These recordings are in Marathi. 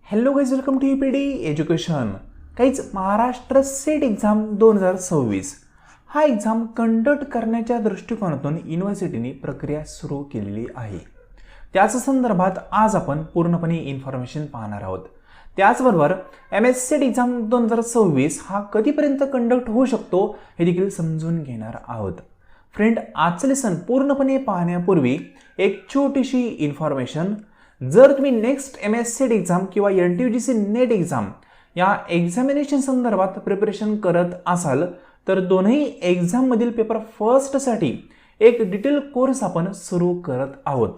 Hello guys, welcome to UPD education. काहीच महाराष्ट्र सेट एक्झाम 2026 हा एक्झाम कंडक्ट करण्याच्या दृष्टिकोनातून युनिव्हर्सिटीने प्रक्रिया सुरू केलेली आहे. त्याच संदर्भात आज आपण पूर्णपणे इन्फॉर्मेशन पाहणार आहोत. त्याचबरोबर MS सेट एक्झाम 2026 हा कधीपर्यंत कंडक्ट होऊ शकतो हे देखील समजून घेणार आहोत. फ्रेंड, आजचं लेसन पूर्णपणे पाहण्यापूर्वी एक छोटीशी इन्फॉर्मेशन. जर तुम्ही नेक्स्ट MS सेट एक्झाम किंवा NTUGC नेट एक्झाम या एक्झामिनेशन संदर्भात प्रिपरेशन करत असाल तर दोन्ही एक्झाममधील पेपर फर्स्टसाठी एक डिटेल कोर्स आपण सुरू करत आहोत.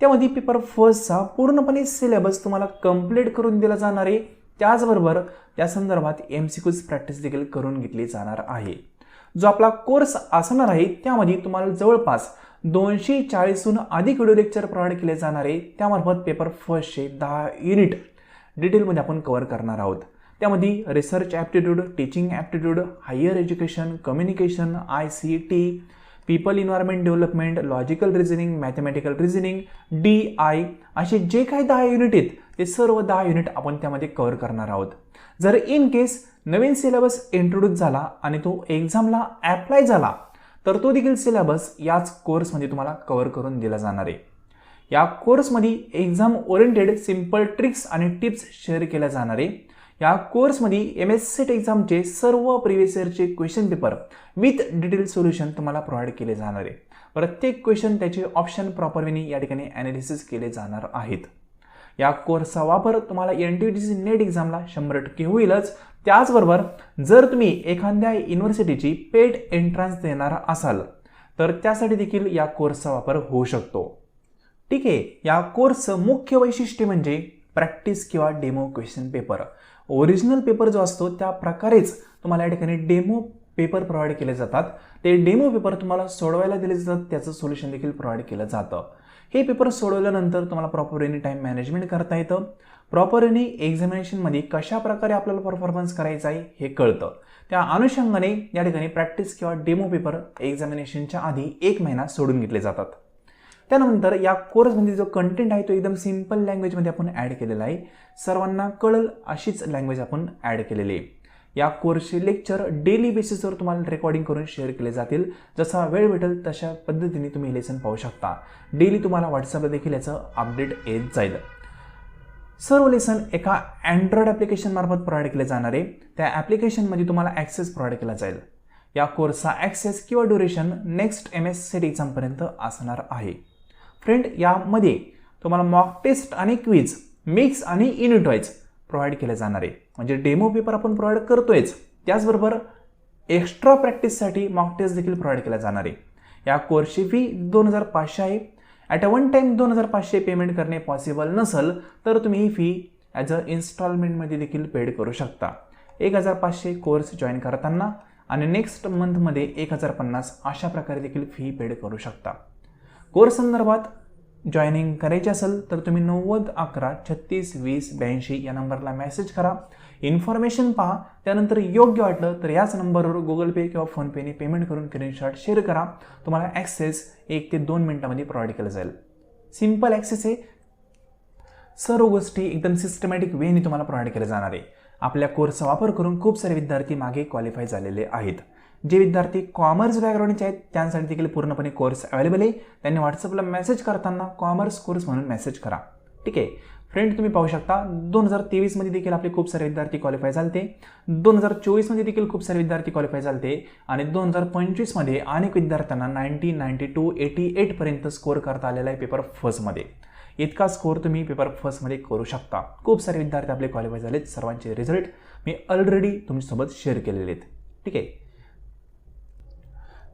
त्यामध्ये पेपर फर्स्टचा पूर्णपणे सिलेबस तुम्हाला कंप्लीट करून दिला जाणार आहे. त्याचबरोबर त्या संदर्भात MCQs प्रॅक्टिस देखील करून घेतली जाणार आहे. जो आपला कोर्स असणार आहे त्यामध्ये तुम्हाला जवळपास 240हून अधिक व्हिडिओ लेक्चर प्रोव्हाइड केले जाणार आहे. त्यामार्फत पेपर फर्स्टचे 10 युनिट डिटेलमध्ये आपण कव्हर करणार आहोत. त्यामध्ये research aptitude, teaching aptitude, higher education, communication, ICT, people environment development, logical reasoning, mathematical reasoning, DI असे जे काही 10 युनिट आहेत ते सर्व 10 युनिट आपण त्यामध्ये कव्हर करणार आहोत. जर in case Naveen syllabus introduce झाला आणि तो एक्झामला ॲप्लाय झाला तर तो देखील सिलेबस याच कोर्समध्ये तुम्हाला कव्हर करून दिला जाणार आहे. या कोर्समध्ये एक्झाम ओरिएंटेड सिंपल ट्रिक्स आणि टिप्स शेअर केल्या जाणार आहे. या कोर्समध्ये MS सेट एक्झामचे सर्व प्रिव्हियस इयरचे question paper with detail solution तुम्हाला प्रोव्हाइड केले जाणार आहे. प्रत्येक क्वेश्चन त्याचे ऑप्शन प्रॉपरवेने या ठिकाणी ॲनालिसिस केले जाणार आहेत. या कोर्सचा वापर तुम्हाला NTUGC नेट एक्झामला 100% होईलच. त्याचबरोबर जर तुम्ही एखाद्या युनिव्हर्सिटीची पेड एंट्रन्स देणार असाल तर त्यासाठी देखील या कोर्सचा वापर होऊ शकतो. ठीक आहे. या कोर्सचं मुख्य वैशिष्ट्य म्हणजे प्रॅक्टिस किंवा demo question paper. Original paper जो असतो त्या प्रकारेच तुम्हाला या ठिकाणी डेमो पेपर प्रोव्हाइड केले जातात. ते डेमो पेपर तुम्हाला सोडवायला दिले जातात, त्याचं सोल्युशन देखील प्रोव्हाइड केलं जातं. हे पेपर सोडवल्यानंतर तुम्हाला प्रॉपर एनी टाईम मॅनेजमेंट करता येतं. प्रॉपर एनी एक्झामिनेशनमध्ये कशा प्रकारे आपल्याला परफॉर्मन्स करायचा आहे हे कळतं. त्या अनुषंगाने या ठिकाणी प्रॅक्टिस किंवा डेमो पेपर एक्झामिनेशनच्या आधी 1 महिना सोडून घेतले जातात. त्यानंतर या कोर्समध्ये जो कंटेंट आहे तो एकदम सिंपल लँग्वेजमध्ये आपण ॲड केलेला आहे. सर्वांना कळेल अशीच लँग्वेज आपण ॲड केलेली आहे. या कोर्सचे लेक्चर डेली बेसिसवर तुम्हाला रेकॉर्डिंग करून शेअर केले जातील. जसा वेळ भेटेल तशा पद्धतीने तुम्ही लेसन पाहू शकता. डेली तुम्हाला व्हॉट्सअपला देखील याचं अपडेट येत जाईल. सर्व लेसन एका अँड्रॉइड ॲप्लिकेशन मार्फत प्रोव्हाइड केले जाणार आहे. त्या ॲप्लिकेशनमध्ये तुम्हाला ॲक्सेस प्रोव्हाइड केला जाईल. या कोर्सचा ॲक्सेस किंवा ड्युरेशन नेक्स्ट MS सेट एक्झामपर्यंत असणार आहे. फ्रेंड, यामध्ये तुम्हाला मॉक टेस्ट आणि क्विज मिक्स आणि युनिट वाईज प्रोव्हाइड केले जाणार आहे. म्हणजे डेमो पेपर आपण प्रोव्हाइड करतोयच, त्याचबरोबर एक्स्ट्रा प्रॅक्टिससाठी मॉक टेस्ट देखील प्रोव्हाइड केला जाणार आहे. या कोर्सची फी 2500 आहे. At a one time 2500 payment करणे पॉसिबल नसेल तर तुम्ही ही फी ॲज अ इन्स्टॉलमेंटमध्ये देखील पेड करू शकता. 1500 कोर्स जॉईन करताना आणि नेक्स्ट मंथमध्ये 1050 अशा प्रकारे देखील फी पेड करू शकता. कोर्स संदर्भात जॉईनिंग करायची असेल तर तुम्ही 90 11 36 20 82 या नंबरला मेसेज करा. इन्फॉर्मेशन पहा. त्यानंतर योग्य वाटलं तर याच नंबरवर गुगल पे किंवा फोनपेने पेमेंट करून स्क्रीनशॉट शेअर करा. तुम्हाला ॲक्सेस 1 ते 2 मिनिटांमध्ये प्रोव्हाइड केलं जाईल. सिंपल ॲक्सेस आहे. सर्व गोष्टी एकदम सिस्टमॅटिक वेने तुम्हाला प्रोव्हाइड केल्या जाणार आहे. आपल्या कोर्सचा वापर करून खूप सारे विद्यार्थी मागे क्वालिफाय झालेले आहेत. जे विद्यार्थी कॉमर्स बॅकग्राऊंडचे आहेत त्यांसाठी देखील पूर्णपणे कोर्स अवेलेबल आहे. त्यांनी व्हॉट्सअपला मेसेज करताना कॉमर्स कोर्स म्हणून मेसेज करा. ठीक आहे. फ्रेंड, तुम्ही पाहू शकता 2023 मध्ये देखील आपले खूप सारे विद्यार्थी क्वालिफाय झाले. 2024 मध्ये देखील खूप सारे विद्यार्थी क्वालिफाय झाले आणि 2025 मध्ये अनेक विद्यार्थ्यांना 90, 92, 88 पर्यंत स्कोअर करता आलेला आहे पेपर फर्स्टमध्ये. इतका स्कोअर तुम्ही पेपर फर्स्टमध्ये करू शकता. खूप सारे विद्यार्थी आपले क्वालिफाय झालेत. सर्वांचे रिझल्ट मी ऑलरेडी तुमच्यासोबत शेअर केलेले आहेत. ठीक आहे.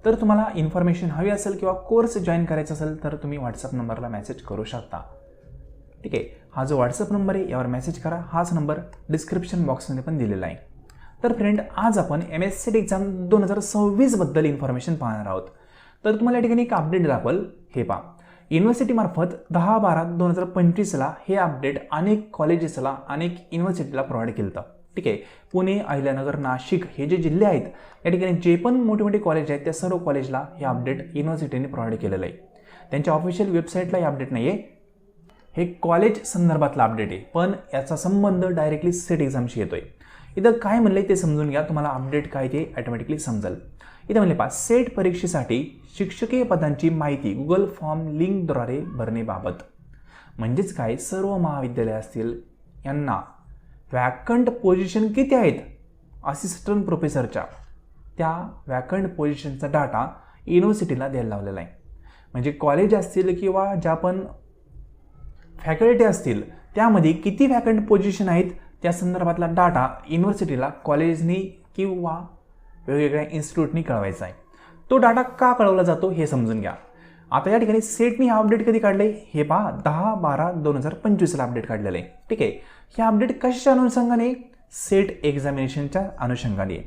तर तुम्हाला इन्फॉर्मेशन हवी असेल किंवा कोर्स जॉईन करायचा असेल तर तुम्ही व्हॉट्सअप नंबरला मेसेज करू शकता. ठीक आहे. हा जो व्हॉट्सअप नंबर आहे यावर मेसेज करा. हाच नंबर डिस्क्रिप्शन बॉक्समध्ये पण दिलेला आहे. तर फ्रेंड, आज आपण MS सेट एक्झाम 2026 बद्दल इन्फॉर्मेशन पाहणार आहोत. तर तुम्हाला या ठिकाणी एक अपडेट दाखवल. हे पहा. युनिव्हर्सिटीमार्फत 10/12/2025ला हे अपडेट अनेक कॉलेजेसला अनेक युनिव्हर्सिटीला प्रोव्हाइड केलं होतं. ठीक आहे. पुणे, अहिल्यानगर, नाशिक हे जे जिल्हे आहेत या ठिकाणी जे पण मोठे मोठे कॉलेज आहेत त्या सर्व कॉलेजला हे अपडेट युनिव्हर्सिटीने प्रोव्हाइड केलेलं आहे. त्यांच्या ऑफिशियल वेबसाईटला हे अपडेट नाही आहे. हे कॉलेज संदर्भातला अपडेट आहे, पण याचा संबंध डायरेक्टली सेट एक्झामशी येतोय. इथं काय म्हणलंय ते समजून घ्या, तुम्हाला अपडेट काय ते ऑटोमॅटिकली समजेल. इथं म्हणले पहा, सेट परीक्षेसाठी शिक्षकीय पदांची माहिती गुगल फॉर्म लिंकद्वारे भरण्याबाबत. म्हणजेच काय, सर्व महाविद्यालय असतील यांना वॅकंट पोझिशन किती आहेत असिस्टंट प्रोफेसरच्या, त्या वॅकंट पोझिशनचा डाटा युनिव्हर्सिटीला द्यायला लावलेला आहे. म्हणजे कॉलेज असतील किंवा ज्या पण फॅकल्टी असतील त्यामध्ये किती वॅकंट पोझिशन आहेत त्या संदर्भातला डाटा युनिव्हर्सिटीला कॉलेजनी किंवा वेगवेगळ्या इन्स्टिट्यूटनी कळवायचा आहे. तो डाटा का कळवला जातो हे समजून घ्या. आता या ठिकाणी सेटनी हा अपडेट कधी काढले हे पहा, 10/12/2025ला अपडेट काढलेलं आहे. ठीक आहे, हे अपडेट कशाच्या अनुषंगाने, सेट एक्झामिनेशनच्या अनुषंगाने.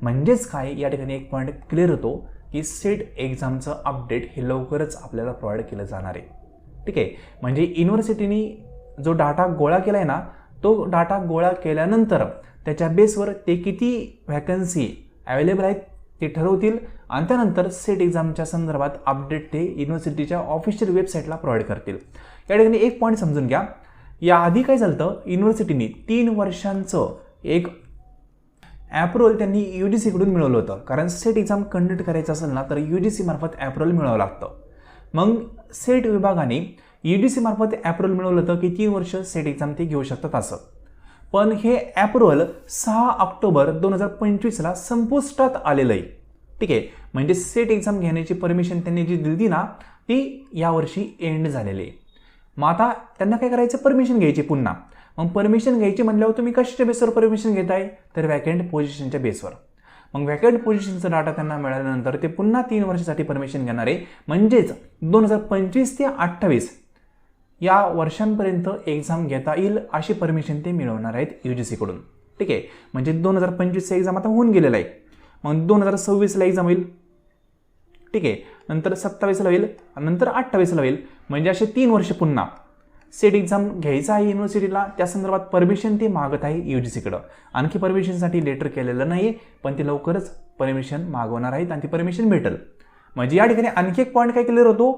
म्हणजेच काय, या ठिकाणी एक पॉईंट क्लिअर होतो की सेट एक्झामचं अपडेट हे लवकरच आपल्याला प्रोव्हाइड केलं जाणार आहे. ठीक आहे, म्हणजे युनिव्हर्सिटीने जो डाटा गोळा केला आहे ना, तो डाटा गोळा केल्यानंतर त्याच्या बेसवर ते किती व्हॅकन्सी अवेलेबल आहेत ते ठरवतील आणि त्यानंतर सेट एक्झामच्या संदर्भात अपडेट ते युनिव्हर्सिटीच्या ऑफिशियल वेबसाईटला प्रोव्हाइड करतील. या ठिकाणी एक पॉईंट समजून घ्या, याआधी काय झालं होतं, युनिव्हर्सिटीने 3 वर्षांचं एक ॲप्रुव्हल त्यांनी UGCकडून मिळवलं होतं. कारण सेट एक्झाम कंडक्ट करायचं असेल ना तर UGC मार्फत ॲप्रुव्हल मिळवावं लागतं. मग सेट विभागाने UGC मार्फत ॲप्रुव्हल मिळवलं होतं की 3 वर्ष सेट एक्झाम ते घेऊ शकतात असं. पण हे ॲप्रुव्हल 6 ऑक्टोबर 2025ला संपुष्टात आलेलं आहे. ठीक आहे, म्हणजे सेट एक्झाम घेण्याची परमिशन त्यांनी जी दिली ना ती यावर्षी एंड झालेली आहे. मग आता त्यांना काय करायचं, परमिशन घ्यायची पुन्हा. मग परमिशन घ्यायची म्हणल्यावर तुम्ही कशाच्या बेसवर परमिशन घेताय, तर वॅकंट पोझिशनच्या बेसवर. मग वॅकंट पोझिशनचा डाटा त्यांना मिळाल्यानंतर ते पुन्हा 3 वर्षासाठी परमिशन घेणार आहे. म्हणजेच 2025 ते 28 या वर्षांपर्यंत एक्झाम घेता येईल अशी परमिशन ते मिळवणार आहेत UGCकडून. ठीक आहे, म्हणजे 2025चा एक्झाम आता होऊन गेलेला आहे. मग 2026ला एक्झाम होईल. ठीक आहे, नंतर 27ला होईल, नंतर 28ला होईल. म्हणजे असे 3 वर्ष पुन्हा सेट एक्झाम घ्यायचं आहे युनिव्हर्सिटीला. त्या संदर्भात परमिशन ते मागत आहे UGCकडं. आणखी परमिशनसाठी लेटर केलेलं नाही, पण ते लवकरच परमिशन मागवणार आहेत आणि ती परमिशन भेटेल. म्हणजे या ठिकाणी आणखी एक पॉईंट काय क्लिअर होतो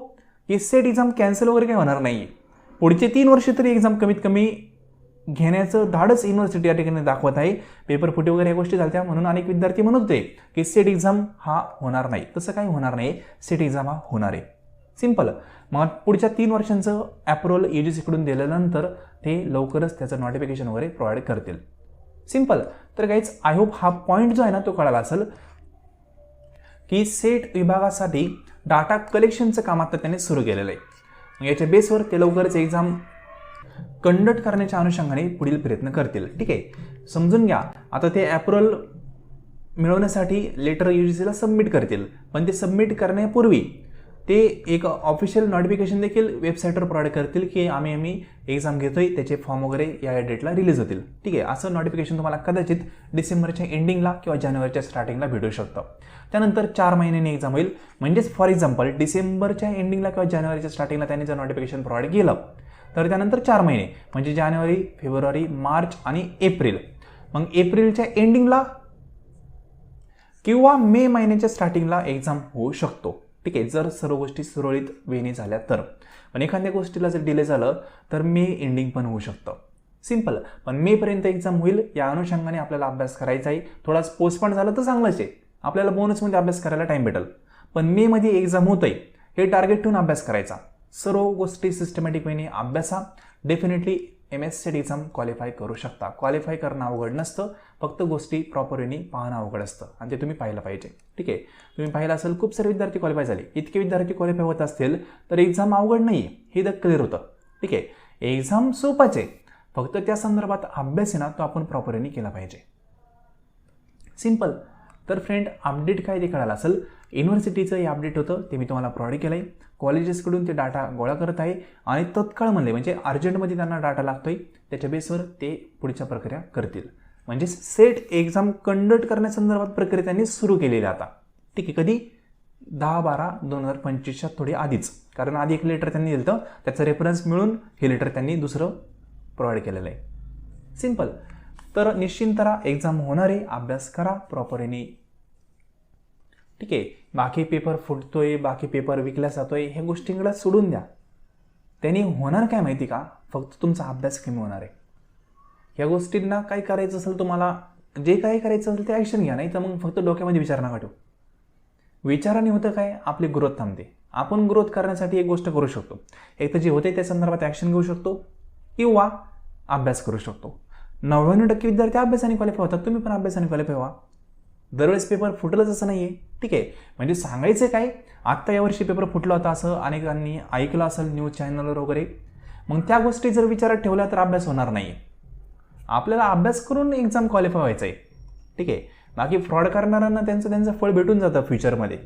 की सेट एक्झाम कॅन्सल वगैरे काही होणार नाही. पुढचे 3 वर्ष तरी एक्झाम कमीत कमी घेण्याचं धाडस युनिव्हर्सिटी या ठिकाणी दाखवत आहे. पेपर फुटे वगैरे या गोष्टी झाल्या म्हणून अनेक विद्यार्थी म्हणत होते की सेट एक्झाम हा होणार नाही. तसं काही होणार नाही, सेट एक्झाम हा होणार आहे. सिंपल. मग पुढच्या 3 वर्षांचं ॲप्रुव्हल UGCकडून दिल्यानंतर ते लवकरच त्याचं नोटिफिकेशन वगैरे प्रोव्हाइड करतील. सिंपल. तर गाईज, आय होप हा पॉईंट जो आहे ना तो कळाला असेल की सेट विभागासाठी डाटा कलेक्शनचं काम आता त्यांनी सुरू केलेलं आहे. याच्या बेसवर ते लवकरच एक्झाम कंडक्ट करण्याच्या अनुषंगाने पुढील प्रयत्न करतील. ठीक आहे, समजून घ्या. आता ते ॲप्रुव्हल मिळवण्यासाठी लेटर UGCला सबमिट करतील, पण ते सबमिट करण्यापूर्वी ते एक ऑफिशियल नोटिफिकेशन देखील वेबसाईटवर प्रोव्हाइड करतील की आम्ही एक्झाम घेतोय, त्याचे फॉर्म वगैरे या डेटला रिलीज होतील. ठीक आहे, असं नोटिफिकेशन तुम्हाला कदाचित डिसेंबरच्या एंडिंगला किंवा जानेवारीच्या स्टार्टिंगला भेटू शकतं. त्यानंतर 4 महिन्यांनी एक्झाम होईल. म्हणजेच फॉर एक्झाम्पल डिसेंबरच्या एंडिंगला किंवा जानेवारीच्या स्टार्टिंगला त्यांनी जर नोटिफिकेशन प्रोव्हाइड केलं तर त्यानंतर 4 महिने म्हणजे जानेवारी, फेब्रुवारी, मार्च आणि एप्रिल. मग एप्रिलच्या एंडिंगला किंवा मे महिन्याच्या स्टार्टिंगला एक्झाम होऊ शकतो. ठीक आहे, जर सर्व गोष्टी सुरळीत वेळी झाल्या तर. पण एखाद्या गोष्टीला जर डिले झालं तर मे एंडिंग पण होऊ शकतं. सिंपल. पण मेपर्यंत एक्झाम होईल, या अनुषंगाने आपल्याला अभ्यास करायचा आहे. थोडा पोस्टपोन झालं तर चांगलंच आहे, आपल्याला बोनसमध्ये अभ्यास करायला टाईम भेटेल. पण मेमध्ये एक्झाम होत आहे हे टार्गेट ठेवून अभ्यास करायचा. सर्व गोष्टी सिस्टमॅटिक वेने अभ्यासा. Definitely MS set exam qualify करू शकता. क्वालिफाय करणं अवघड नसतं, फक्त गोष्टी प्रॉपर वेने पाहणं अवघड असतं आणि ते तुम्ही पाहिलं पाहिजे. ठीक आहे, तुम्ही पाहिलं असेल खूप सारे विद्यार्थी क्वालिफाय झाले. इतके विद्यार्थी क्वालिफाय होत असतील तर एक्झाम अवघड नाही आहे हे तर क्लिअर होतं. ठीक आहे, एक्झाम सोपाच आहे, फक्त त्या संदर्भात अभ्यास आहे ना तो आपण प्रॉपर वेने केला पाहिजे. सिंपल. तर फ्रेंड, अपडेट काय ते कळालं असेल. युनिव्हर्सिटीचं हे अपडेट होतं ते मी तुम्हाला प्रोव्हाइड केलं आहे. कॉलेजेसकडून ते डाटा गोळा करत आहे आणि तत्काळ म्हणजे अर्जंटमध्ये त्यांना डाटा लागतोय, त्याच्या बेसवर ते पुढच्या प्रक्रिया करतील. म्हणजे सेट एक्झाम कंडक्ट करण्यासंदर्भात प्रक्रिया त्यांनी सुरू केलेली आता. ठीक आहे, कधी 10/12/2025च्या थोडी आधीच. कारण आधी एक लेटर त्यांनी दिलं, त्याचा रेफरन्स मिळून हे लेटर त्यांनी दुसरं प्रोव्हाइड केलेलं आहे. सिंपल. तर निश्चिंत राहा, एक्झाम होणार आहे, अभ्यास करा प्रॉपर याने. ठीक आहे, बाकी पेपर फुटतोय, बाकी पेपर विकला जातोय, ह्या गोष्टींकडे सोडून द्या. त्यांनी होणार काय माहिती का, फक्त तुमचा अभ्यास कमी होणार आहे. या गोष्टींना काय करायचं असेल, तुम्हाला जे काही करायचं असेल ते ॲक्शन घ्या, नाही तर मग फक्त डोक्यामध्ये विचार नका ठेवू. विचाराने होतं काय, आपली ग्रोथ थांबते. आपण ग्रोथ करण्यासाठी एक गोष्ट करू शकतो, एक तर जे होते त्या संदर्भात ॲक्शन घेऊ शकतो किंवा अभ्यास करू शकतो. 99% विद्यार्थी अभ्यासाने क्वालिफाय होतात, तुम्ही पण अभ्यासाने क्वालिफाय व्हा. दरवेळेस पेपर फुटलंच असं नाही आहे, ठीक आहे. म्हणजे सांगायचं काय, आत्ता यावर्षी पेपर फुटला होता असं अनेकांनी ऐकलं असेल न्यूज चॅनलवर वगैरे. मग त्या गोष्टी जर विचारात ठेवल्या तर अभ्यास होणार नाही. आपल्याला अभ्यास करून एक्झाम क्वालिफाय व्हायचं आहे, ठीक आहे. बाकी फ्रॉड करणाऱ्यांना त्यांचं फळ भेटून जातं फ्युचरमध्ये.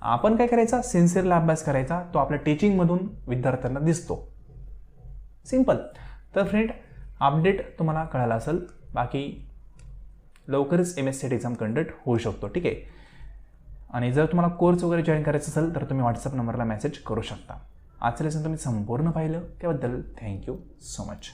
आपण काय करायचा, सिन्सिअरला अभ्यास करायचा, तो आपल्या टीचिंगमधून विद्यार्थ्यांना दिसतो. सिंपल. तर फ्रेंड, अपडेट तुम्हाला कळाला असेल. बाकी लवकरच MSCT एक्झाम कंडक्ट होऊ शकतो, ठीक आहे. आणि जर तुम्हाला कोर्स वगैरे जॉईन करायचं असेल तर तुम्ही व्हॉट्सअप नंबरला मेसेज करू शकता. आजचं लेसन तुम्ही संपूर्ण पाहिलं त्याबद्दल थँक्यू सो मच.